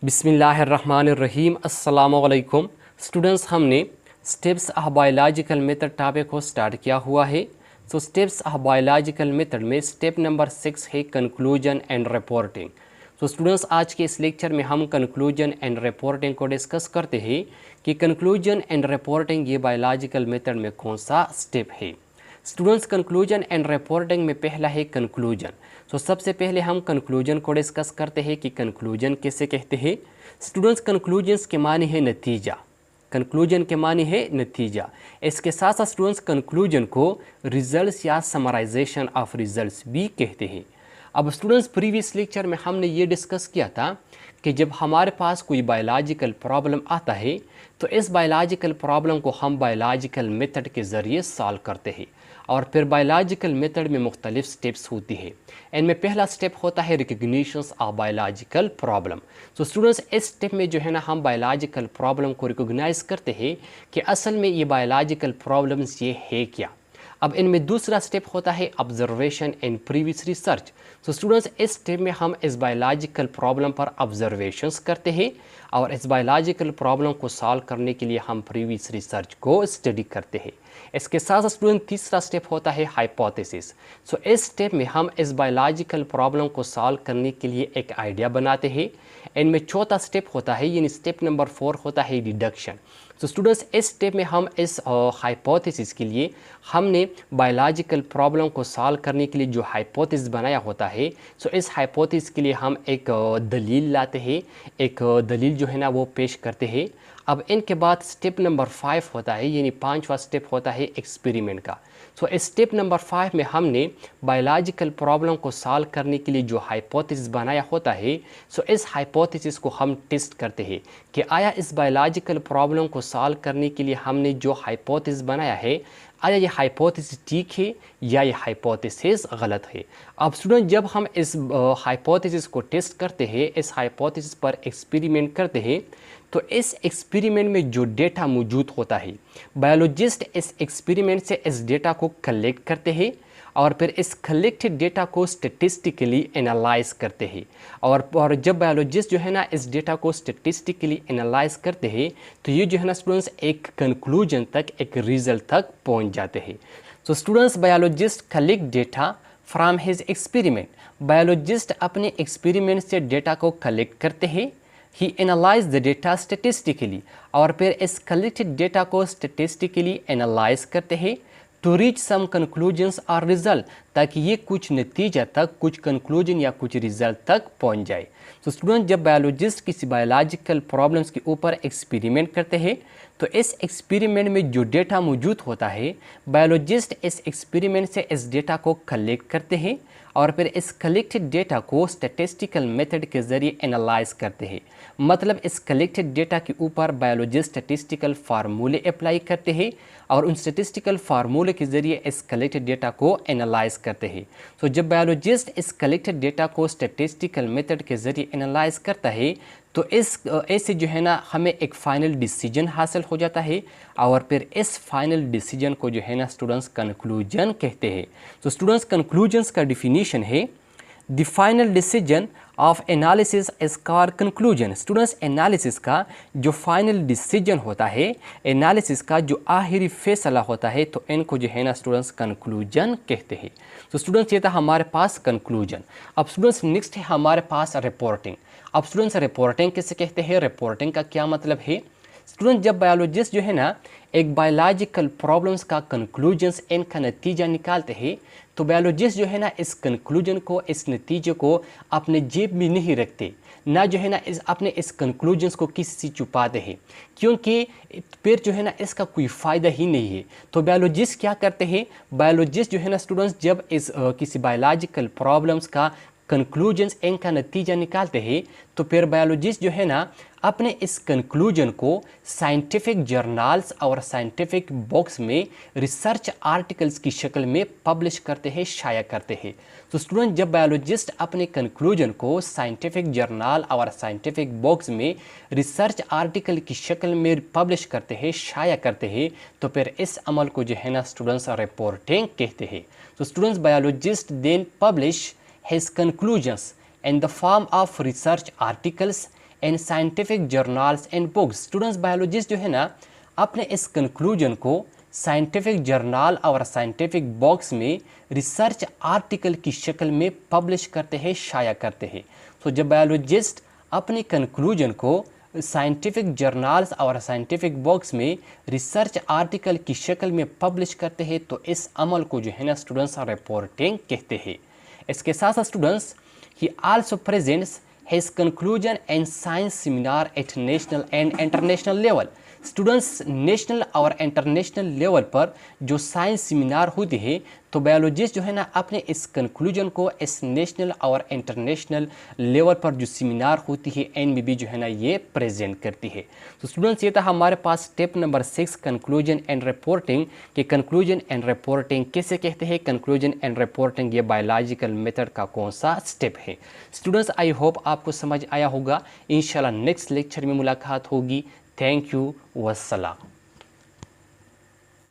बिस्मिल्लाहिर्रहमानिर्रहीम। अस्सलामुअलैकुम स्टूडेंट्स, हमने steps of biological method topic को स्टार्ट किया हुआ है। तो स्टेप्स ऑफ बायोलॉजिकल मेथड में स्टेप नंबर 6 है कंक्लूजन एंड रिपोर्टिंग। तो स्टूडेंट्स, आज के इस लेक्चर में हम कंक्लूजन एंड रिपोर्टिंग को डिस्कस करते हैं कि कंक्लूजन एंड रिपोर्टिंग ये बायोलॉजिकल मेथड में कौन सा स्टेप है। स्टूडेंट्स, कंक्लूजन एंड रिपोर्टिंग में पहला है कंक्लूजन। तो सबसे पहले हम कंक्लूजन को डिस्कस करते हैं कि कंक्लूजन किसे कहते हैं। स्टूडेंट्स, कंक्लूजन्स के माने है नतीजा। कंक्लूजन के माने है नतीजा। इसके साथ साथ स्टूडेंट्स कंक्लूजन को रिजल्ट्स या समराइजेशन ऑफ रिजल्ट्स भी कहते हैं। अब स्टूडेंट्स, प्रीवियस लेक्चर में हमने ये डिस्कस किया था कि जब हमारे पास कोई बायोलॉजिकल प्रॉब्लम आता है तो इस बायोलॉजिकल प्रॉब्लम को हम बायोलॉजिकल मेथड के ज़रिए सॉल्व करते हैं। और फिर बायोलॉजिकल मेथड में मुख्तलिफ स्टेप्स होती है। इनमें पहला स्टेप होता है रिकग्निशन ऑफ बायोलॉजिकल प्रॉब्लम। तो स्टूडेंट्स, इस स्टेप में जो है ना हम बायोलॉजिकल प्रॉब्लम को रिकग्नाइज करते हैं कि असल में ये बायोलॉजिकल प्रॉब्लम्स ये है क्या। अब इनमें दूसरा स्टेप होता है ऑब्जर्वेशन एंड प्रीवियस रिसर्च। तो स्टूडेंट्स, इस स्टेप में हम इस बायोलॉजिकल प्रॉब्लम पर ऑब्जर्वेशंस करते हैं और इस बायोलॉजिकल प्रॉब्लम को सॉल्व करने के लिए हम प्रीवियस रिसर्च को स्टडी करते हैं। इसके साथ साथ स्टूडेंट तीसरा स्टेप होता है हाइपोथेसिस। सो इस स्टेप में हम इस बायोलॉजिकल प्रॉब्लम को सॉल्व करने के लिए एक आइडिया बनाते हैं। इनमें चौथा स्टेप होता है, यानी स्टेप नंबर 4 होता है डिडक्शन। तो स्टूडेंट्स, इस स्टेप में हम इस हाइपोथेसिस के लिए हमने बायोलॉजिकल प्रॉब्लम को सॉल्व करने के लिए जो हाइपोथेसिस बनाया होता है, सो इस हाइपोथेसिस के लिए हम एक दलील लाते हैं, एक दलील जो है ना वो पेश करते हैं। अब इनके बाद स्टेप नंबर 5 होता है, यानी पांचवा स्टेप होता है एक्सपेरिमेंट का। सो इस स्टेप नंबर 5 में हमने बायोलॉजिकल प्रॉब्लम को सॉल्व करने के लिए जो हाइपोथेसिस बनाया होता है, सो इस हाइपोथेसिस को हम टेस्ट करते हैं कि आया इस बायोलॉजिकल प्रॉब्लम को सॉल्व करने के लिए हमने जो हाइपोथेसिस बनाया है, आया ये हाइपोथेसिस ठीक है या ये हाइपोथेसिस गलत है। अब स्टूडेंट, जब हम इस हाइपोथेसिस को टेस्ट करते हैं, इस हाइपोथेसिस पर एक्सपेरिमेंट करते हैं, तो इस एक्सपेरिमेंट में जो डेटा मौजूद होता है, बायोलॉजिस्ट इस एक्सपेरिमेंट से इस डेटा को कलेक्ट करते हैं और फिर इस कलेक्टेड डेटा को स्टेटिस्टिकली एनालाइज करते हैं। और जब बायोलॉजिस्ट जो है ना इस डेटा को स्टेटिस्टिकली एनालाइज करते हैं तो ये जो है ना स्टूडेंट्स एक कंक्लूजन तक, एक रिजल्ट तक पहुंच जाते हैं। तो students, biologist collect data from his experiment. Biologist अपने एक्सपेरिमेंट से डेटा को कलेक्ट करते हैं। ही एनालाइज द डेटा स्टेटिस्टिकली, और फिर इस कलेक्टेड डेटा को स्टेटिस्टिकली एनालाइज करते हैं टू रीच सम कंक्लूजन्स और रिजल्ट, ताकि ये कुछ नतीजा तक, कुछ कंक्लूजन या कुछ रिजल्ट तक पहुंच जाए। तो स्टूडेंट, जब बायोलॉजिस्ट किसी बायोलॉजिकल प्रॉब्लम्स के ऊपर एक्सपेरिमेंट करते हैं तो इस एक्सपेरिमेंट में जो डेटा मौजूद होता है, बायोलॉजिस्ट इस एक्सपेरिमेंट से इस डेटा को कलेक्ट करते हैं और फिर इस कलेक्टेड डेटा को स्टैटिस्टिकल मेथड के ज़रिए एनालाइज करते हैं। मतलब इस कलेक्टेड डेटा के ऊपर बायोलॉजिस्ट स्टैटिस्टिकल फार्मूले अप्लाई करते हैं और उन स्टैटिस्टिकल फार्मूले के ज़रिए इस कलेक्टेड डेटा को एनालाइज करते हैं। तो जब बायोलॉजिस्ट इस कलेक्टेड डेटा को स्टैटिस्टिकल मेथड के ज़रिए एनालाइज करता है तो ऐसे जो है ना हमें एक फ़ाइनल डिसीजन हासिल हो जाता है और फिर इस फाइनल डिसीजन को जो है ना स्टूडेंट्स कंक्लूजन कहते हैं। तो स्टूडेंट्स, कंक्लूजन्स का डिफिनीशन है the final decision of analysis is called conclusion. Students, analysis का जो फाइनल डिसीजन होता है, एनालिसिस का जो आखिरी फैसला होता है, तो इनको जो है ना स्टूडेंट्स कंक्लूजन कहते हैं। तो स्टूडेंट्स, ये था हमारे पास कंक्लूजन। अब स्टूडेंट्स, नेक्स्ट है हमारे पास रिपोर्टिंग। अब स्टूडेंट्स, रिपोर्टिंग किसे कहते हैं, रिपोर्टिंग का क्या मतलब है। स्टूडेंट, जब बायोलॉजिस्ट जो है ना एक बायोलॉजिकल प्रॉब्लम्स का कंक्लूजन्स, इनका नतीजा निकालते हैं, तो बायोलॉजिस्ट जो है ना इस कंक्लूजन को, इस नतीजे को अपने जेब में नहीं रखते, ना जो है ना अपने इस कंक्लूजन्स को किसी से छुपाते हैं, क्योंकि फिर जो है ना इसका कोई फ़ायदा ही नहीं है। तो बायोलॉजिस्ट क्या करते हैं, बायोलॉजिस्ट जो है ना स्टूडेंट्स जब इस किसी बायोलॉजिकल प्रॉब्लम्स का कंक्लूजन्स, इनका नतीजा निकालते हैं, तो फिर बायोलॉजिस्ट जो है ना अपने इस कंक्लूजन को साइंटिफिक जर्नल्स और साइंटिफिक बुक्स में रिसर्च आर्टिकल्स की शक्ल में पब्लिश करते हैं, शाया करते हैं। तो स्टूडेंट, जब बायोलॉजिस्ट अपने कंक्लूजन को साइंटिफिक जर्नल और साइंटिफिक बुक्स में रिसर्च आर्टिकल की शक्ल में पब्लिश करते हैं, शाया करते हैं, तो फिर इस अमल को जो है ना स्टूडेंट्स रिपोर्टिंग कहते हैं। तो students, biologist then publish his conclusions in the form of research articles in scientific journals and books. Students biologist जो है ना अपने इस कंक्लूजन को साइंटिफिक जर्नल और साइंटिफिक बॉक्स में रिसर्च आर्टिकल की शक्ल में पब्लिश करते हैं, शाया करते हैं। तो जब बायोलॉजिस्ट अपनी कंक्लूजन को साइंटिफिक जर्नल्स और साइंटिफिक बॉक्स में रिसर्च आर्टिकल की शक्ल में पब्लिश करते हैं तो इस अमल को जो है ना स्टूडेंट्स रिपोर्टिंग कहते हैं। इसके साथ साथ students he also presents his conclusion and science seminar at national and international level। Students national और इंटरनेशनल लेवल पर जो साइंस सेमिनार होते हैं तो बायोलॉजिस्ट जो है ना अपने इस कंक्लूजन को इस नेशनल और इंटरनेशनल लेवल पर जो सेमिनार होती है एनबीबी जो है ना ये प्रेजेंट करती है। तो स्टूडेंट्स ये था हमारे पास step number 6 conclusion and reporting कि कंक्लूजन एंड रिपोर्टिंग किसे कहते हैं, कंक्लूजन एंड रिपोर्टिंग ये बायोलॉजिकल मेथड का कौन सा स्टेप है। स्टूडेंट्स आई होप आपको समझ आया होगा। इंशाल्लाह नेक्स्ट लेक्चर में मुलाकात होगी। Thank you, वस्सलाम।